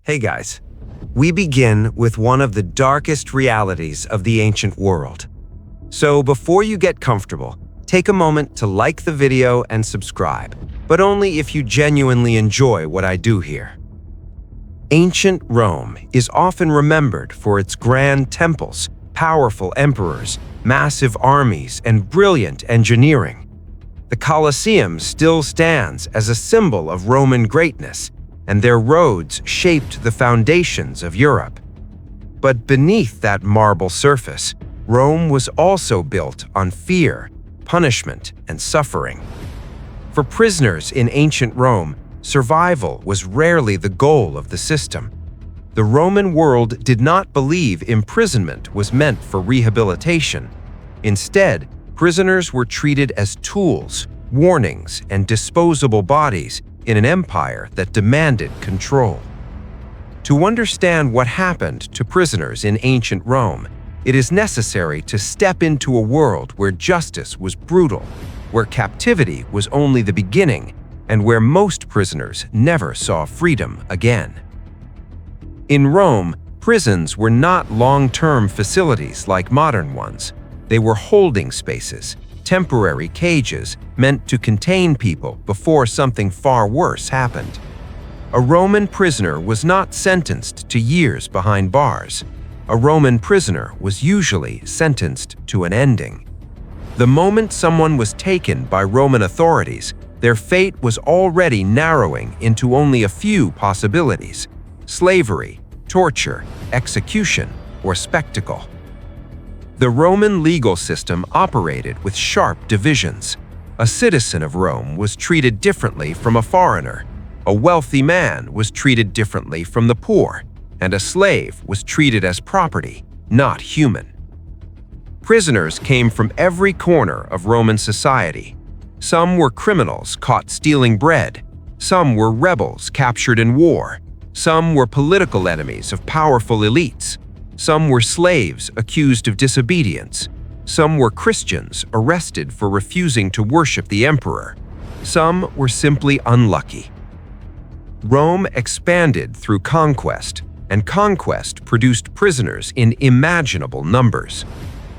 Hey guys, we begin with one of the darkest realities of the ancient world. So before you get comfortable, take a moment to like the video and subscribe, but only if you genuinely enjoy what I do here. Ancient Rome is often remembered for its grand temples, powerful emperors, massive armies, and brilliant engineering. The Colosseum still stands as a symbol of Roman greatness, and their roads shaped the foundations of Europe. But beneath that marble surface, Rome was also built on fear, punishment, and suffering. For prisoners in ancient Rome, survival was rarely the goal of the system. The Roman world did not believe imprisonment was meant for rehabilitation. Instead, prisoners were treated as tools, warnings, and disposable bodies in an empire that demanded control. To understand what happened to prisoners in ancient Rome, it is necessary to step into a world where justice was brutal, where captivity was only the beginning, and where most prisoners never saw freedom again. In Rome, prisons were not long-term facilities like modern ones. They were holding spaces, temporary cages meant to contain people before something far worse happened. A Roman prisoner was not sentenced to years behind bars. A Roman prisoner was usually sentenced to an ending. The moment someone was taken by Roman authorities, their fate was already narrowing into only a few possibilities: slavery, torture, execution, or spectacle. The Roman legal system operated with sharp divisions. A citizen of Rome was treated differently from a foreigner. A wealthy man was treated differently from the poor, and a slave was treated as property, not human. Prisoners came from every corner of Roman society. Some were criminals caught stealing bread. Some were rebels captured in war. Some were political enemies of powerful elites. Some were slaves accused of disobedience. Some were Christians arrested for refusing to worship the emperor. Some were simply unlucky. Rome expanded through conquest, and conquest produced prisoners in imaginable numbers.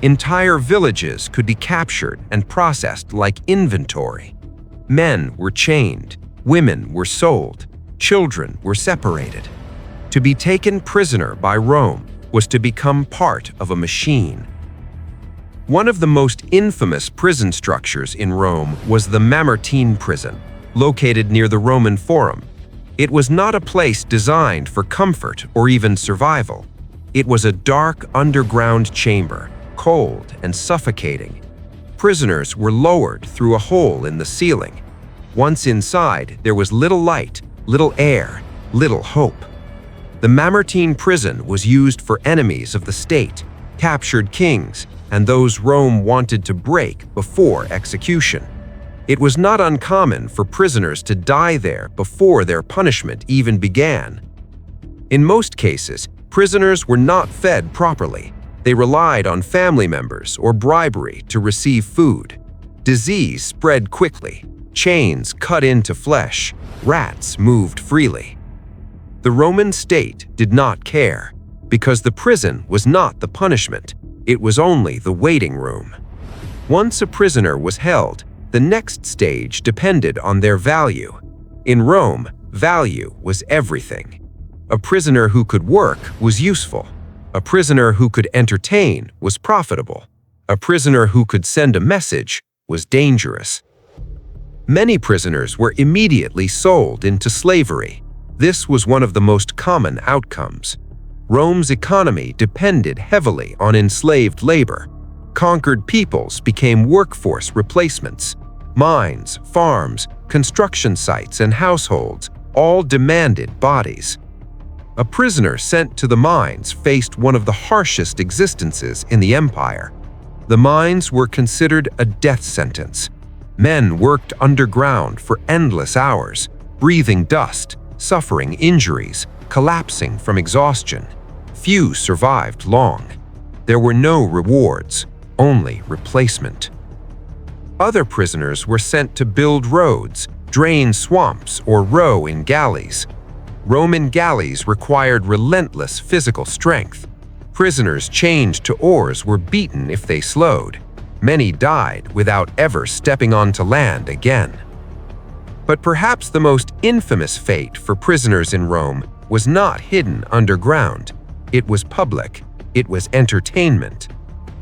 Entire villages could be captured and processed like inventory. Men were chained, women were sold, children were separated. To be taken prisoner by Rome was to become part of a machine. One of the most infamous prison structures in Rome was the Mamertine prison, located near the Roman Forum. It was not a place designed for comfort or even survival. It was a dark underground chamber, cold and suffocating. Prisoners were lowered through a hole in the ceiling. Once inside, there was little light, little air, little hope. The Mamertine prison was used for enemies of the state, captured kings, and those Rome wanted to break before execution. It was not uncommon for prisoners to die there before their punishment even began. In most cases, prisoners were not fed properly. They relied on family members or bribery to receive food. Disease spread quickly. Chains cut into flesh. Rats moved freely. The Roman state did not care, because the prison was not the punishment, it was only the waiting room. Once a prisoner was held, the next stage depended on their value. In Rome, value was everything. A prisoner who could work was useful. A prisoner who could entertain was profitable. A prisoner who could send a message was dangerous. Many prisoners were immediately sold into slavery. This was one of the most common outcomes. Rome's economy depended heavily on enslaved labor. Conquered peoples became workforce replacements. Mines, farms, construction sites, and households all demanded bodies. A prisoner sent to the mines faced one of the harshest existences in the empire. The mines were considered a death sentence. Men worked underground for endless hours, breathing dust, suffering injuries, collapsing from exhaustion. Few survived long. There were no rewards, only replacement. Other prisoners were sent to build roads, drain swamps, or row in galleys. Roman galleys required relentless physical strength. Prisoners chained to oars were beaten if they slowed. Many died without ever stepping onto land again. But perhaps the most infamous fate for prisoners in Rome was not hidden underground. It was public. It was entertainment.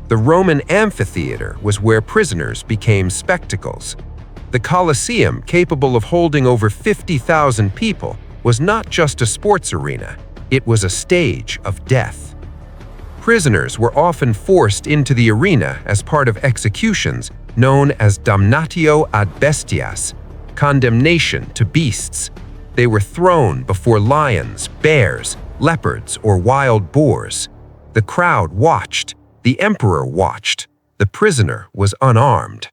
The Roman amphitheater was where prisoners became spectacles. The Colosseum, capable of holding over 50,000 people, was not just a sports arena. It was a stage of death. Prisoners were often forced into the arena as part of executions known as damnatio ad bestias, condemnation to beasts. They were thrown before lions, bears, leopards, or wild boars. The crowd watched. The emperor watched. The prisoner was unarmed.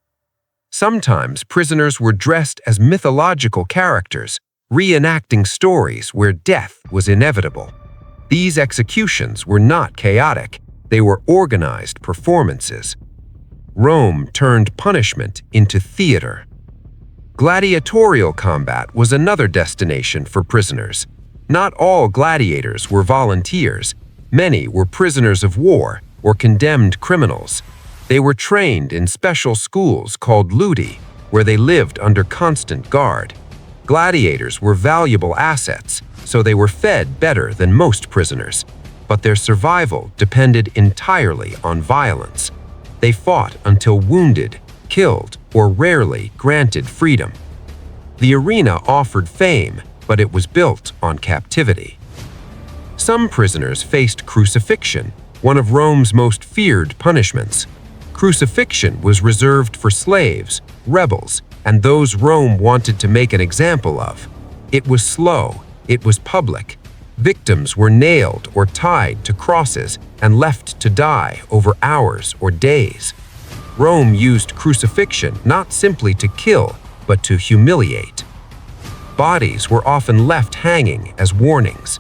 Sometimes prisoners were dressed as mythological characters, reenacting stories where death was inevitable. These executions were not chaotic. They were organized performances. Rome turned punishment into theater. Gladiatorial combat was another destination for prisoners. Not all gladiators were volunteers. Many were prisoners of war or condemned criminals. They were trained in special schools called ludi, where they lived under constant guard. Gladiators were valuable assets, so they were fed better than most prisoners. But their survival depended entirely on violence. They fought until wounded, killed, or rarely granted freedom. The arena offered fame, but it was built on captivity. Some prisoners faced crucifixion, one of Rome's most feared punishments. Crucifixion was reserved for slaves, rebels, and those Rome wanted to make an example of. It was slow. It was public. Victims were nailed or tied to crosses and left to die over hours or days. Rome used crucifixion not simply to kill, but to humiliate. Bodies were often left hanging as warnings.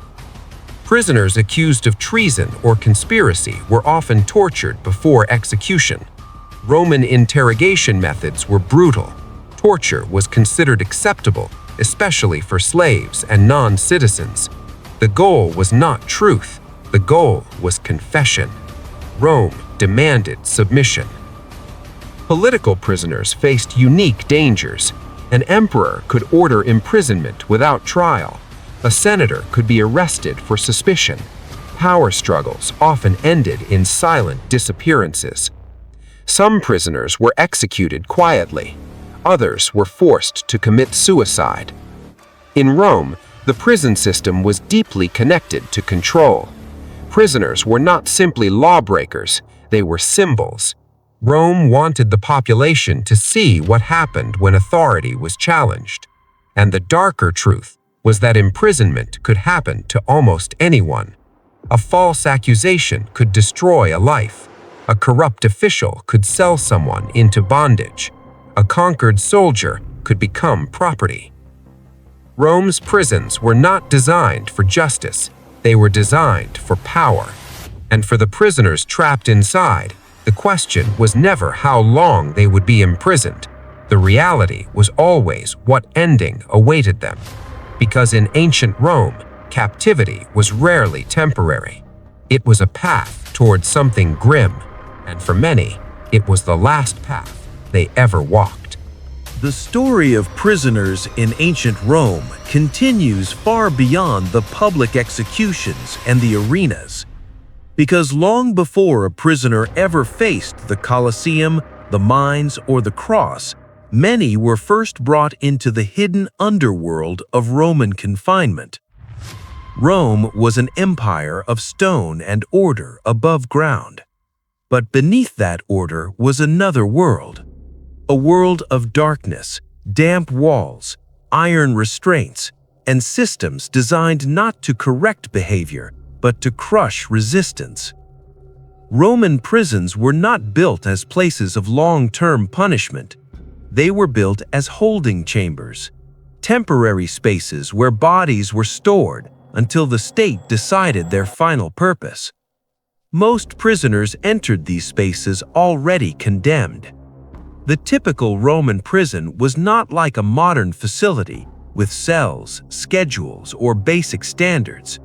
Prisoners accused of treason or conspiracy were often tortured before execution. Roman interrogation methods were brutal. Torture was considered acceptable, especially for slaves and non-citizens. The goal was not truth. The goal was confession. Rome demanded submission. Political prisoners faced unique dangers. An emperor could order imprisonment without trial. A senator could be arrested for suspicion. Power struggles often ended in silent disappearances. Some prisoners were executed quietly. Others were forced to commit suicide. In Rome, the prison system was deeply connected to control. Prisoners were not simply lawbreakers, they were symbols. Rome wanted the population to see what happened when authority was challenged. And the darker truth was that imprisonment could happen to almost anyone. A false accusation could destroy a life. A corrupt official could sell someone into bondage. A conquered soldier could become property. Rome's prisons were not designed for justice. They were designed for power. And for the prisoners trapped inside, the question was never how long they would be imprisoned. The reality was always what ending awaited them. Because in ancient Rome, captivity was rarely temporary. It was a path towards something grim, and for many, it was the last path they ever walked. The story of prisoners in ancient Rome continues far beyond the public executions and the arenas. Because long before a prisoner ever faced the Colosseum, the mines, or the cross, many were first brought into the hidden underworld of Roman confinement. Rome was an empire of stone and order above ground. But beneath that order was another world. A world of darkness, damp walls, iron restraints, and systems designed not to correct behavior, but to crush resistance. Roman prisons were not built as places of long-term punishment. They were built as holding chambers, temporary spaces where bodies were stored until the state decided their final purpose. Most prisoners entered these spaces already condemned. The typical Roman prison was not like a modern facility. with cells, schedules, or basic standards.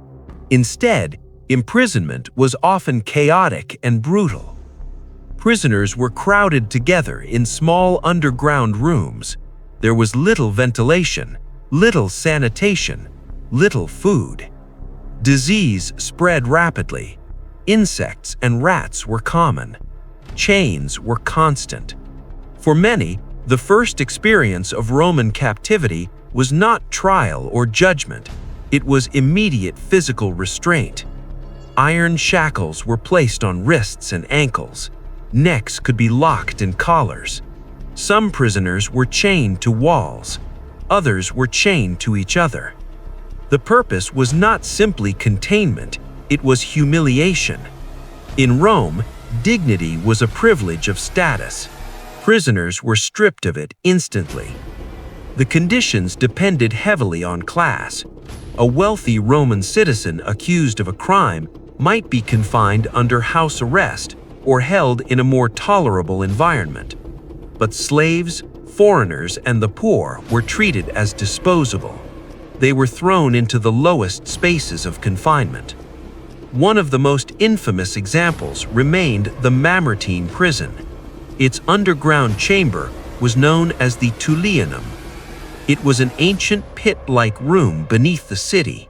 Instead, imprisonment was often chaotic and brutal. Prisoners were crowded together in small underground rooms. There was little ventilation, little sanitation, little food. Disease spread rapidly. Insects and rats were common. Chains were constant. For many, the first experience of Roman captivity was not trial or judgment. It was immediate physical restraint. Iron shackles were placed on wrists and ankles. Necks could be locked in collars. Some prisoners were chained to walls. Others were chained to each other. The purpose was not simply containment, it was humiliation. In Rome, dignity was a privilege of status. Prisoners were stripped of it instantly. The conditions depended heavily on class. A wealthy Roman citizen accused of a crime might be confined under house arrest or held in a more tolerable environment. But slaves, foreigners, and the poor were treated as disposable. They were thrown into the lowest spaces of confinement. One of the most infamous examples remained the Mamertine prison. Its underground chamber was known as the Tullianum. It was an ancient pit-like room beneath the city.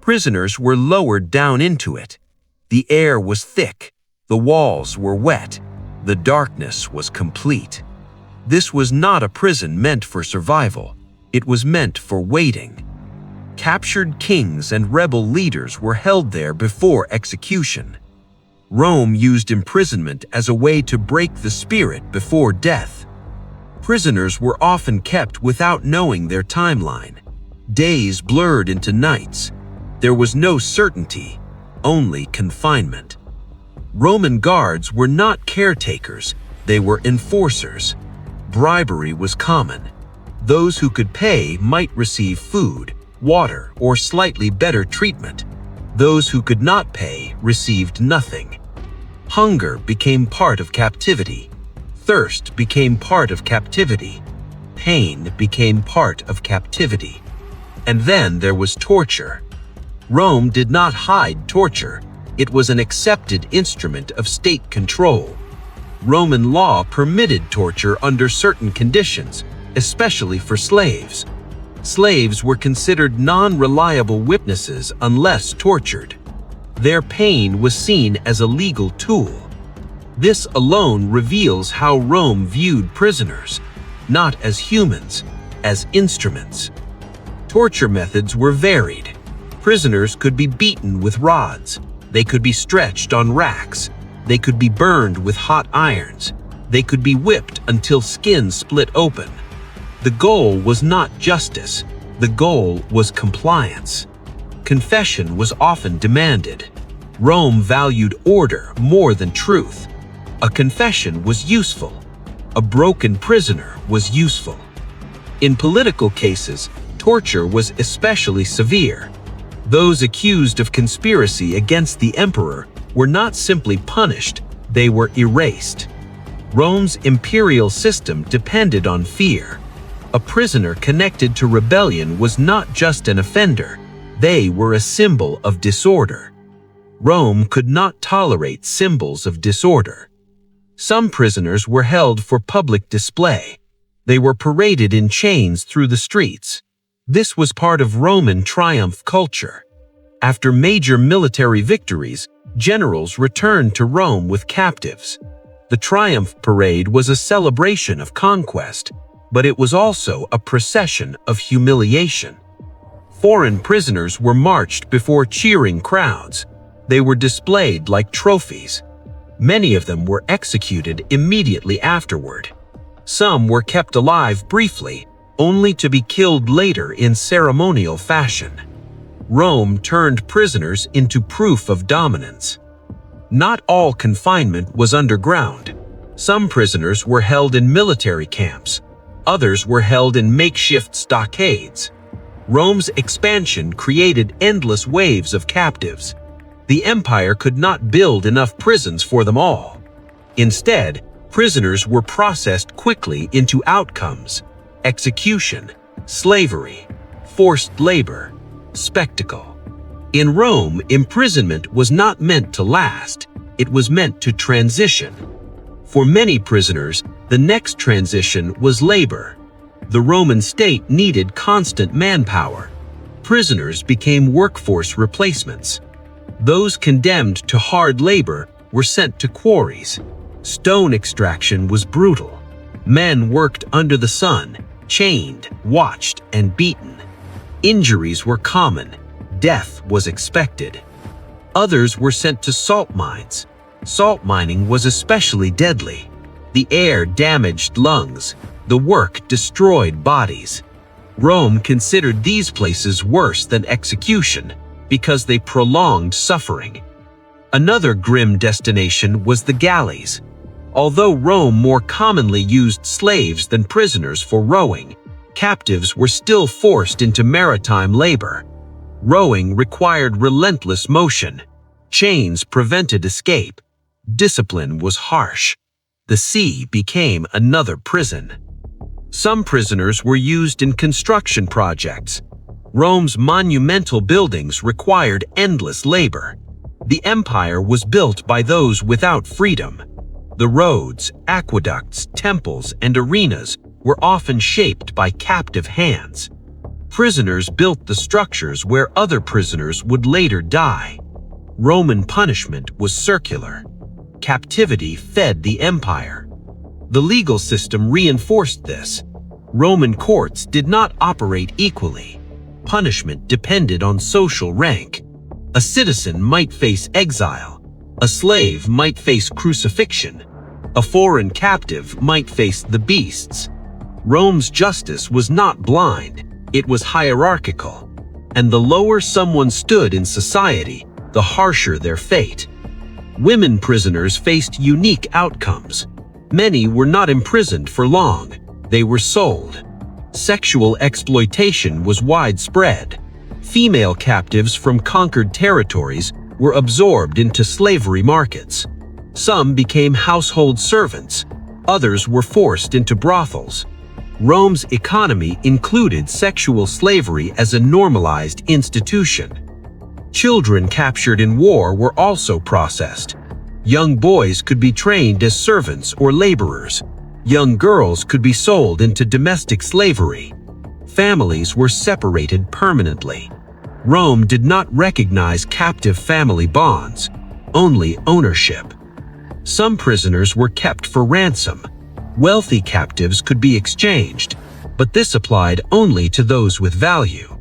Prisoners were lowered down into it. The air was thick, the walls were wet, the darkness was complete. This was not a prison meant for survival, it was meant for waiting. Captured kings and rebel leaders were held there before execution. Rome used imprisonment as a way to break the spirit before death. Prisoners were often kept without knowing their timeline. Days blurred into nights. There was no certainty, only confinement. Roman guards were not caretakers, they were enforcers. Bribery was common. Those who could pay might receive food, water, or slightly better treatment. Those who could not pay received nothing. Hunger became part of captivity. Thirst became part of captivity. Pain became part of captivity. And then there was torture. Rome did not hide torture. It was an accepted instrument of state control. Roman law permitted torture under certain conditions, especially for slaves. Slaves were considered non-reliable witnesses unless tortured. Their pain was seen as a legal tool. This alone reveals how Rome viewed prisoners, not as humans, as instruments. Torture methods were varied. Prisoners could be beaten with rods. They could be stretched on racks. They could be burned with hot irons. They could be whipped until skin split open. The goal was not justice. The goal was compliance. Confession was often demanded. Rome valued order more than truth. A confession was useful. A broken prisoner was useful. In political cases, torture was especially severe. Those accused of conspiracy against the emperor were not simply punished, they were erased. Rome's imperial system depended on fear. A prisoner connected to rebellion was not just an offender, they were a symbol of disorder. Rome could not tolerate symbols of disorder. Some prisoners were held for public display. They were paraded in chains through the streets. This was part of Roman triumph culture. After major military victories, generals returned to Rome with captives. The triumph parade was a celebration of conquest, but it was also a procession of humiliation. Foreign prisoners were marched before cheering crowds. They were displayed like trophies. Many of them were executed immediately afterward. Some were kept alive briefly, only to be killed later in ceremonial fashion. Rome turned prisoners into proof of dominance. Not all confinement was underground. Some prisoners were held in military camps. Others were held in makeshift stockades. Rome's expansion created endless waves of captives. The empire could not build enough prisons for them all. Instead, prisoners were processed quickly into outcomes: execution, slavery, forced labor, spectacle. In Rome, imprisonment was not meant to last, it was meant to transition. For many prisoners, the next transition was labor. The Roman state needed constant manpower. Prisoners became workforce replacements. Those condemned to hard labor were sent to quarries. Stone extraction was brutal. Men worked under the sun, chained, watched, and beaten. Injuries were common. Death was expected. Others were sent to salt mines. Salt mining was especially deadly. The air damaged lungs. The work destroyed bodies. Rome considered these places worse than execution because they prolonged suffering. Another grim destination was the galleys. Although Rome more commonly used slaves than prisoners for rowing, captives were still forced into maritime labor. Rowing required relentless motion. Chains prevented escape. Discipline was harsh. The sea became another prison. Some prisoners were used in construction projects. Rome's monumental buildings required endless labor. The empire was built by those without freedom. The roads, aqueducts, temples, and arenas were often shaped by captive hands. Prisoners built the structures where other prisoners would later die. Roman punishment was circular. Captivity fed the empire. The legal system reinforced this. Roman courts did not operate equally. Punishment depended on social rank. A citizen might face exile. A slave might face crucifixion. A foreign captive might face the beasts. Rome's justice was not blind, it was hierarchical. And the lower someone stood in society, the harsher their fate. Women prisoners faced unique outcomes. Many were not imprisoned for long, they were sold. Sexual exploitation was widespread. Female captives from conquered territories were absorbed into slavery markets. Some became household servants, others were forced into brothels. Rome's economy included sexual slavery as a normalized institution. Children captured in war were also processed. Young boys could be trained as servants or laborers. Young girls could be sold into domestic slavery. Families were separated permanently. Rome did not recognize captive family bonds, only ownership. Some prisoners were kept for ransom. Wealthy captives could be exchanged, but this applied only to those with value.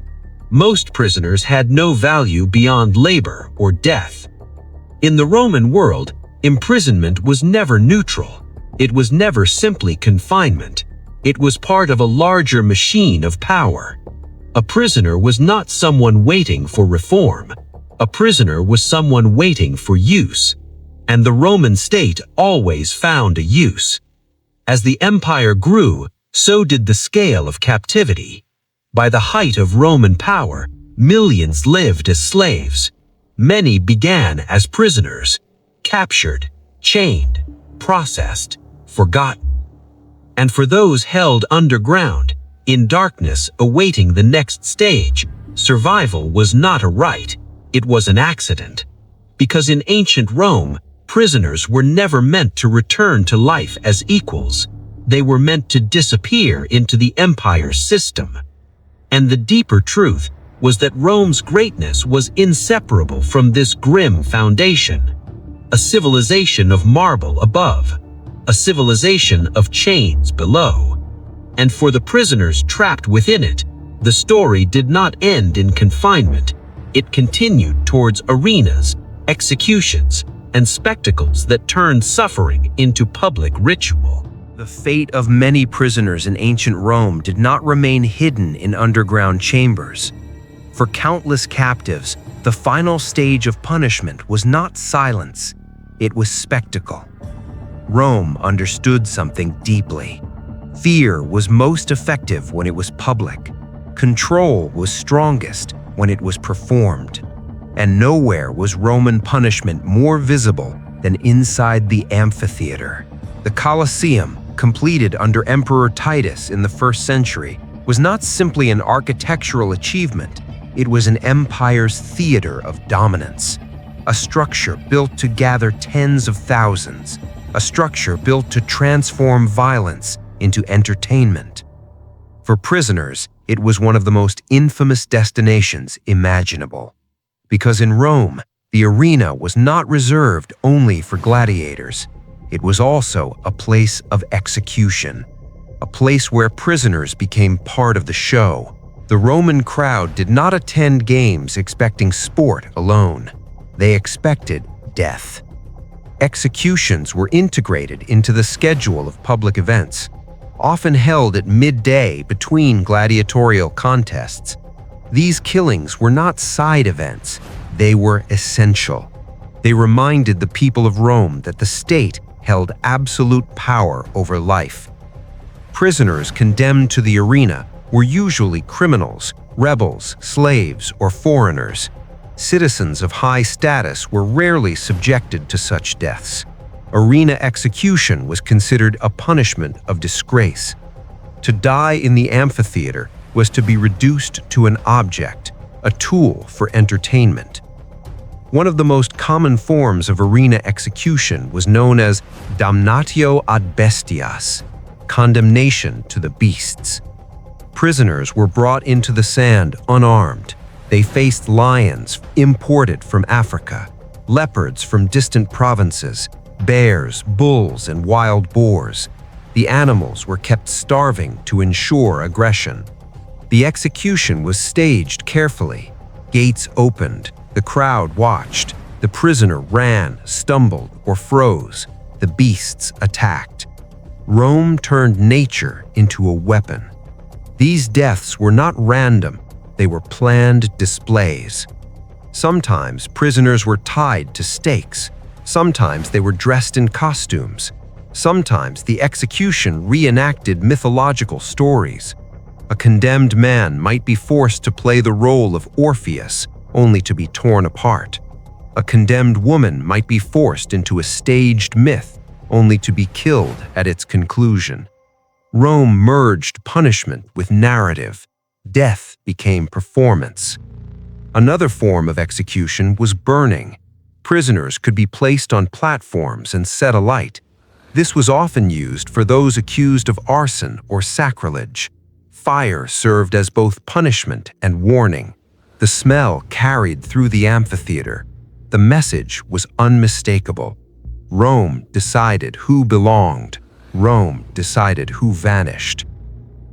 Most prisoners had no value beyond labor or death. In the Roman world, imprisonment was never neutral. It was never simply confinement. It was part of a larger machine of power. A prisoner was not someone waiting for reform. A prisoner was someone waiting for use. And the Roman state always found a use. As the empire grew, so did the scale of captivity. By the height of Roman power, millions lived as slaves. Many began as prisoners, captured, chained, processed, forgotten. And for those held underground, in darkness awaiting the next stage, survival was not a right, it was an accident. Because in ancient Rome, prisoners were never meant to return to life as equals. They were meant to disappear into the empire's system. And the deeper truth was that Rome's greatness was inseparable from this grim foundation. A civilization of marble above, a civilization of chains below. And for the prisoners trapped within it, the story did not end in confinement. It continued towards arenas, executions, and spectacles that turned suffering into public ritual. The fate of many prisoners in ancient Rome did not remain hidden in underground chambers. For countless captives, the final stage of punishment was not silence, it was spectacle. Rome understood something deeply. Fear was most effective when it was public. Control was strongest when it was performed. And nowhere was Roman punishment more visible than inside the amphitheater. The Colosseum, completed under Emperor Titus in the 1st century, was not simply an architectural achievement, it was an empire's theater of dominance. A structure built to gather tens of thousands, a structure built to transform violence into entertainment. For prisoners, it was one of the most infamous destinations imaginable. Because in Rome, the arena was not reserved only for gladiators. It was also a place of execution, a place where prisoners became part of the show. The Roman crowd did not attend games expecting sport alone. They expected death. Executions were integrated into the schedule of public events, often held at midday between gladiatorial contests. These killings were not side events, they were essential. They reminded the people of Rome that the state held absolute power over life. Prisoners condemned to the arena were usually criminals, rebels, slaves, or foreigners. Citizens of high status were rarely subjected to such deaths. Arena execution was considered a punishment of disgrace. To die in the amphitheater was to be reduced to an object, a tool for entertainment. One of the most common forms of arena execution was known as damnatio ad bestias, condemnation to the beasts. Prisoners were brought into the sand unarmed. They faced lions imported from Africa, leopards from distant provinces, bears, bulls, and wild boars. The animals were kept starving to ensure aggression. The execution was staged carefully. Gates opened, the crowd watched, the prisoner ran, stumbled, or froze. The beasts attacked. Rome turned nature into a weapon. These deaths were not random, they were planned displays. Sometimes prisoners were tied to stakes. Sometimes they were dressed in costumes. Sometimes the execution reenacted mythological stories. A condemned man might be forced to play the role of Orpheus, only to be torn apart. A condemned woman might be forced into a staged myth, only to be killed at its conclusion. Rome merged punishment with narrative. Death became performance. Another form of execution was burning. Prisoners could be placed on platforms and set alight. This was often used for those accused of arson or sacrilege. Fire served as both punishment and warning. The smell carried through the amphitheater. The message was unmistakable. Rome decided who belonged. Rome decided who vanished.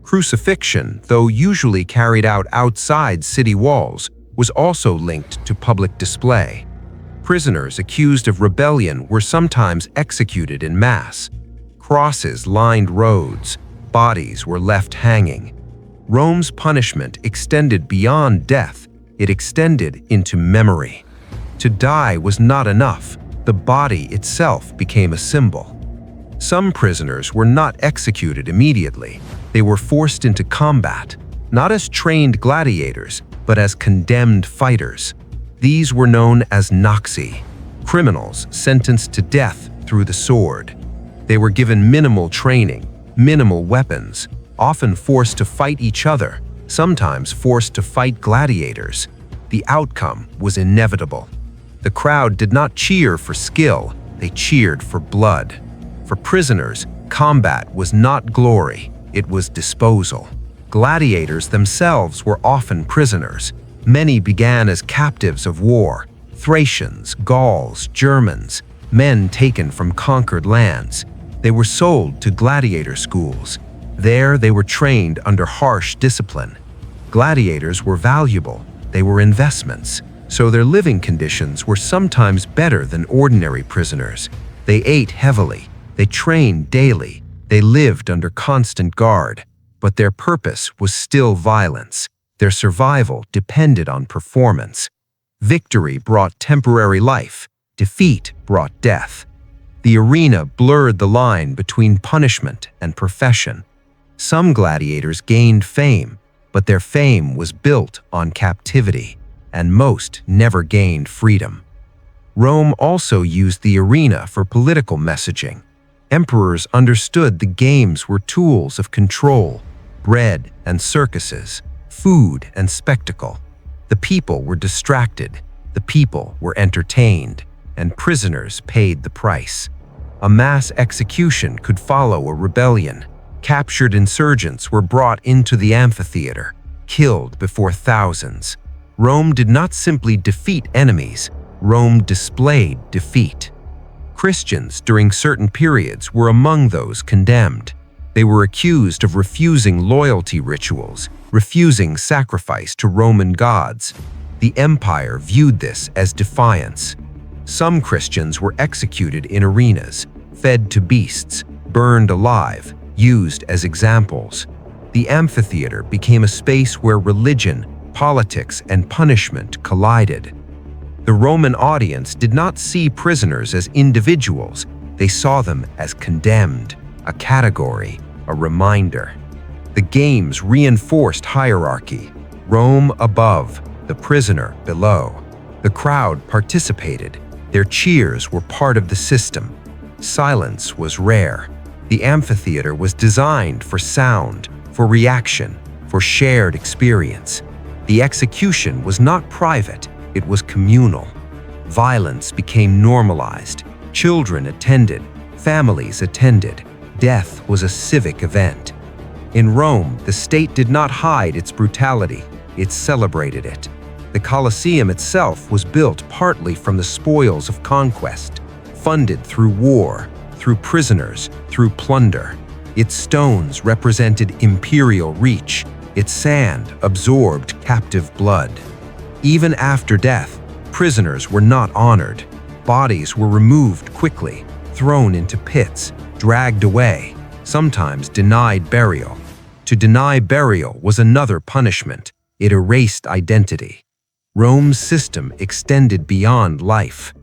Crucifixion, though usually carried out outside city walls, was also linked to public display. Prisoners accused of rebellion were sometimes executed in mass. Crosses lined roads. Bodies were left hanging. Rome's punishment extended beyond death. It extended into memory. To die was not enough. The body itself became a symbol. Some prisoners were not executed immediately. They were forced into combat, not as trained gladiators, but as condemned fighters. These were known as noxi, criminals sentenced to death through the sword. They were given minimal training, minimal weapons, often forced to fight each other, sometimes forced to fight gladiators. The outcome was inevitable. The crowd did not cheer for skill, they cheered for blood. For prisoners, combat was not glory, it was disposal. Gladiators themselves were often prisoners. Many began as captives of war, Thracians, Gauls, Germans, men taken from conquered lands. They were sold to gladiator schools. There they were trained under harsh discipline. Gladiators were valuable, they were investments, so their living conditions were sometimes better than ordinary prisoners. They ate heavily, they trained daily, they lived under constant guard. But their purpose was still violence. Their survival depended on performance. Victory brought temporary life. Defeat brought death. The arena blurred the line between punishment and profession. Some gladiators gained fame, but their fame was built on captivity, and most never gained freedom. Rome also used the arena for political messaging. Emperors understood the games were tools of control. bread and circuses, food and spectacle. The people were distracted, the people were entertained, and prisoners paid the price. A mass execution could follow a rebellion. Captured insurgents were brought into the amphitheater, killed before thousands. Rome did not simply defeat enemies, Rome displayed defeat. Christians during certain periods were among those condemned. They were accused of refusing loyalty rituals, refusing sacrifice to Roman gods. The empire viewed this as defiance. Some Christians were executed in arenas, fed to beasts, burned alive, used as examples. The amphitheater became a space where religion, politics, and punishment collided. The Roman audience did not see prisoners as individuals, they saw them as condemned, a category, a reminder. The games reinforced hierarchy, Rome above, the prisoner below. The crowd participated, their cheers were part of the system. Silence was rare. The amphitheater was designed for sound, for reaction, for shared experience. The execution was not private, it was communal. Violence became normalized. Children attended, families attended. Death was a civic event. In Rome, the state did not hide its brutality, it celebrated it. The Colosseum itself was built partly from the spoils of conquest, funded through war, through prisoners, through plunder. Its stones represented imperial reach, its sand absorbed captive blood. Even after death, prisoners were not honored. Bodies were removed quickly, thrown into pits, dragged away, sometimes denied burial. To deny burial was another punishment. It erased identity. Rome's system extended beyond life.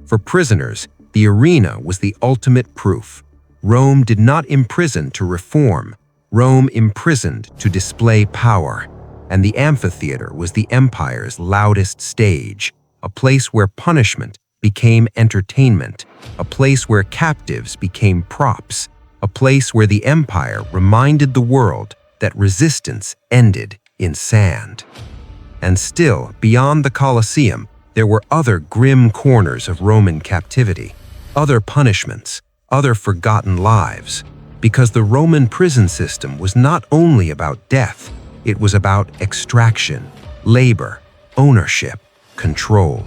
For prisoners, the arena was the ultimate proof. Rome did not imprison to reform. Rome imprisoned to display power. And the amphitheater was the empire's loudest stage, a place where punishment became entertainment, a place where captives became props, a place where the empire reminded the world that resistance ended in sand. And still, beyond the Colosseum, there were other grim corners of Roman captivity, other punishments, other forgotten lives, because the Roman prison system was not only about death, it was about extraction, labor, ownership, control.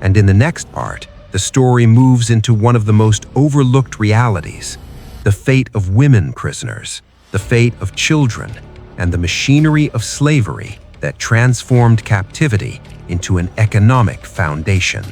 And in the next part, the story moves into one of the most overlooked realities, the fate of women prisoners, the fate of children, and the machinery of slavery that transformed captivity into an economic foundation.